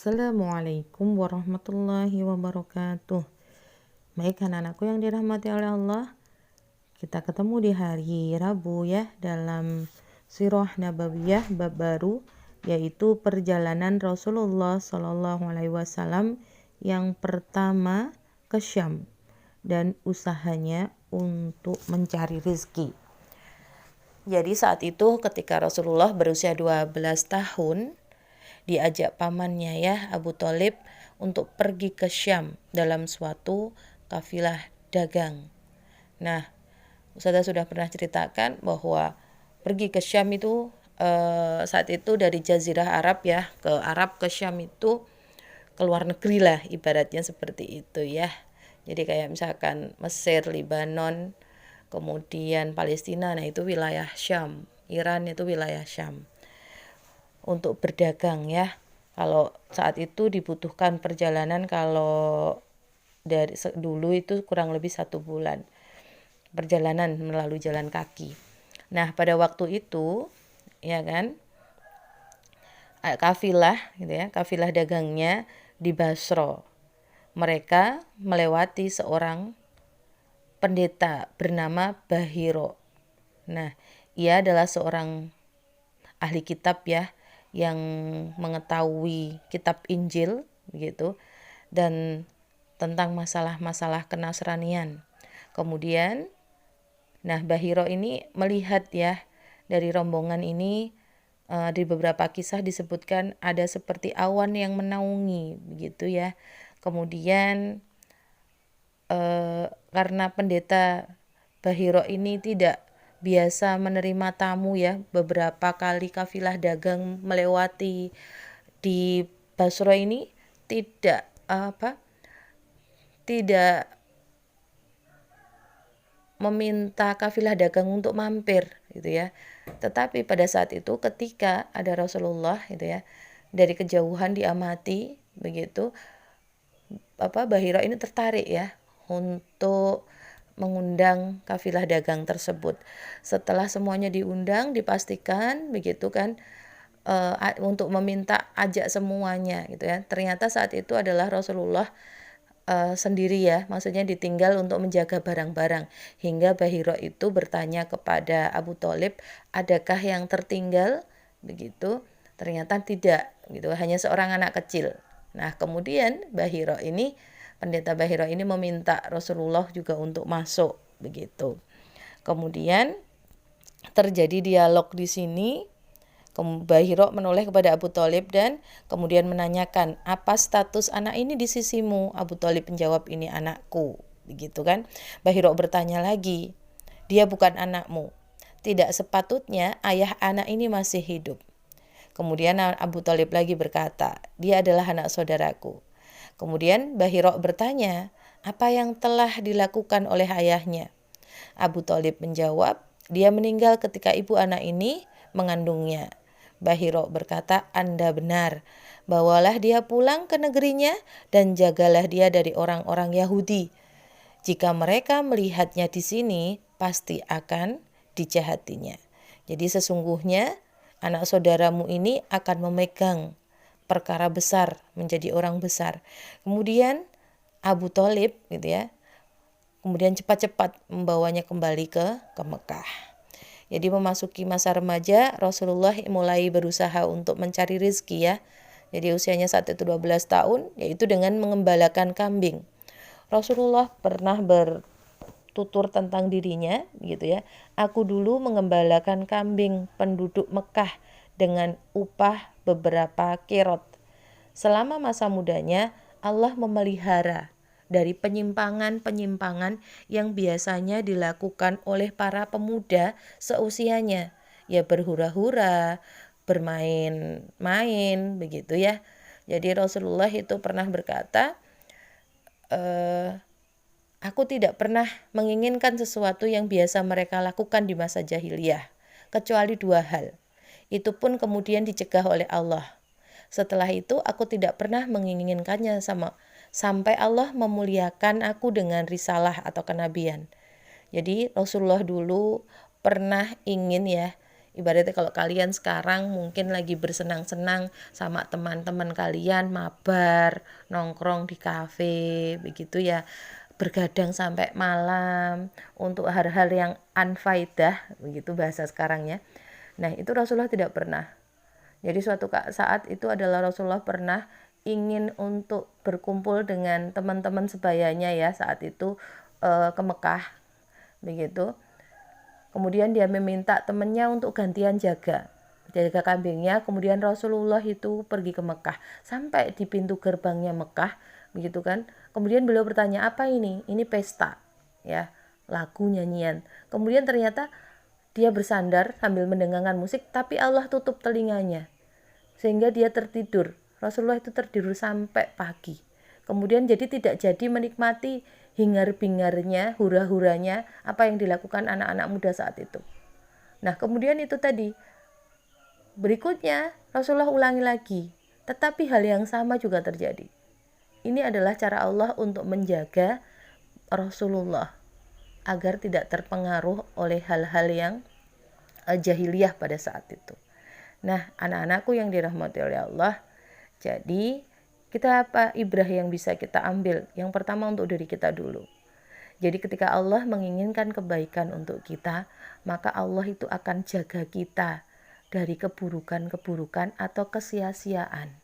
Assalamualaikum warahmatullahi wabarakatuh. Baik anak-anakku yang dirahmati oleh Allah, kita ketemu di hari Rabu ya dalam Sirah Nabawiyah bab baru, yaitu perjalanan Rasulullah Shallallahu Alaihi Wasallam yang pertama ke Syam dan usahanya untuk mencari rezeki. Jadi saat itu ketika Rasulullah berusia 12 tahun, diajak pamannya ya Abu Thalib untuk pergi ke Syam dalam suatu kafilah dagang. Nah, Ustazah sudah pernah ceritakan bahwa pergi ke Syam itu saat itu dari Jazirah Arab ya ke Syam itu keluar negeri lah ibaratnya seperti itu ya. Jadi kayak misalkan Mesir, Libanon, kemudian Palestina, nah itu wilayah Syam. Iran itu wilayah Syam. Untuk berdagang ya. Kalau saat itu dibutuhkan perjalanan kalau dari dulu itu kurang lebih 1 bulan perjalanan melalui jalan kaki. Nah pada waktu itu ya kan kafilah gitu ya, kafilah dagangnya di Basra. Mereka melewati seorang pendeta bernama Bahiro. Nah ia adalah seorang ahli kitab ya, yang mengetahui kitab Injil begitu dan tentang masalah-masalah kenasranian. Kemudian Bahiro ini melihat ya dari rombongan ini di beberapa kisah disebutkan ada seperti awan yang menaungi begitu ya. Kemudian karena pendeta Bahiro ini tidak biasa menerima tamu ya, beberapa kali kafilah dagang melewati di Basra ini tidak meminta kafilah dagang untuk mampir gitu ya. Tetapi pada saat itu ketika ada Rasulullah gitu ya, dari kejauhan diamati begitu, Bahira ini tertarik ya untuk mengundang kafilah dagang tersebut. Setelah semuanya diundang, dipastikan begitu kan, untuk meminta ajak semuanya gitu ya. Ternyata saat itu adalah Rasulullah sendiri ya, maksudnya ditinggal untuk menjaga barang-barang, hingga Bahiro itu bertanya kepada Abu Thalib, adakah yang tertinggal begitu? Ternyata tidak gitu, hanya seorang anak kecil. Nah kemudian pendeta Bahiro ini meminta Rasulullah juga untuk masuk begitu. Kemudian terjadi dialog di sini. Bahiro menoleh kepada Abu Thalib dan kemudian menanyakan, apa status anak ini di sisimu? Abu Thalib menjawab, ini anakku, begitu kan. Bahiro bertanya lagi, dia bukan anakmu. Tidak sepatutnya ayah anak ini masih hidup. Kemudian Abu Thalib lagi berkata, dia adalah anak saudaraku. Kemudian Bahiro bertanya, apa yang telah dilakukan oleh ayahnya? Abu Thalib menjawab, dia meninggal ketika ibu anak ini mengandungnya. Bahiro berkata, Anda benar, bawalah dia pulang ke negerinya dan jagalah dia dari orang-orang Yahudi. Jika mereka melihatnya di sini, pasti akan dijahatinya. Jadi sesungguhnya anak saudaramu ini akan memegang perkara besar, menjadi orang besar. Kemudian Abu Thalib gitu ya, kemudian cepat-cepat membawanya kembali ke Mekah. Jadi memasuki masa remaja, Rasulullah mulai berusaha untuk mencari rezeki ya. Jadi usianya saat itu 12 tahun, yaitu dengan mengembalakan kambing. Rasulullah pernah bertutur tentang dirinya gitu ya. Aku dulu mengembalakan kambing penduduk Mekah dengan upah beberapa kirot. Selama masa mudanya, Allah memelihara dari penyimpangan-penyimpangan yang biasanya dilakukan oleh para pemuda seusianya. Ya berhura-hura, bermain-main begitu ya. Jadi Rasulullah itu pernah berkata, aku tidak pernah menginginkan sesuatu yang biasa mereka lakukan di masa jahiliyah, kecuali 2 hal. Itu pun kemudian dicegah oleh Allah. Setelah itu aku tidak pernah menginginkannya sampai Allah memuliakan aku dengan risalah atau kenabian. Jadi Rasulullah dulu pernah ingin ya, Ibaratnya kalau kalian sekarang mungkin lagi bersenang-senang sama teman-teman kalian, mabar, nongkrong di kafe, begitu ya, bergadang sampai malam untuk hal-hal yang unfaedah, begitu bahasa sekarangnya. Nah, itu Rasulullah tidak pernah. Jadi suatu saat itu adalah Rasulullah pernah ingin untuk berkumpul dengan teman-teman sebayanya ya saat itu ke Mekah, begitu. Kemudian dia meminta temannya untuk gantian jaga kambingnya. Kemudian Rasulullah itu pergi ke Mekah, sampai di pintu gerbangnya Mekah, begitu kan. Kemudian beliau bertanya, apa ini pesta ya, lagu nyanyian. Kemudian ternyata dia bersandar sambil mendengarkan musik, tapi Allah tutup telinganya sehingga dia tertidur. Rasulullah itu tertidur sampai pagi. Kemudian jadi tidak jadi menikmati hingar-bingarnya, hura-huranya apa yang dilakukan anak-anak muda saat itu. Nah, kemudian itu tadi. Berikutnya Rasulullah ulangi lagi, tetapi hal yang sama juga terjadi. Ini adalah cara Allah untuk menjaga Rasulullah agar tidak terpengaruh oleh hal-hal yang jahiliyah pada saat itu. Nah, anak-anakku yang dirahmati oleh Allah, jadi kita apa ibrah yang bisa kita ambil? Yang pertama untuk diri kita dulu. Jadi ketika Allah menginginkan kebaikan untuk kita, maka Allah itu akan jaga kita dari keburukan-keburukan atau kesia-siaan.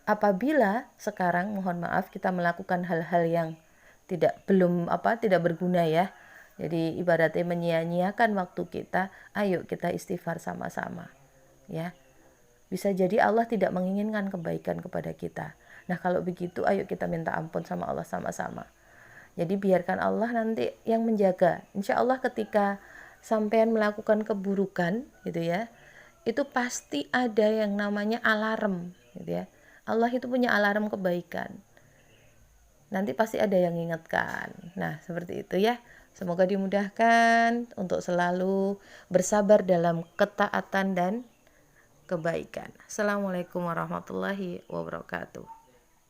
Apabila sekarang mohon maaf kita melakukan hal-hal yang tidak berguna ya. Jadi ibaratnya menyia-nyiakan waktu kita, ayo kita istighfar sama-sama. Ya. Bisa jadi Allah tidak menginginkan kebaikan kepada kita. Nah, kalau begitu ayo kita minta ampun sama Allah sama-sama. Jadi biarkan Allah nanti yang menjaga. Insya Allah ketika sampean melakukan keburukan gitu ya, itu pasti ada yang namanya alarm gitu ya. Allah itu punya alarm kebaikan. Nanti pasti ada yang ingatkan. Nah, seperti itu ya. Semoga dimudahkan untuk selalu bersabar dalam ketaatan dan kebaikan. Assalamualaikum warahmatullahi wabarakatuh.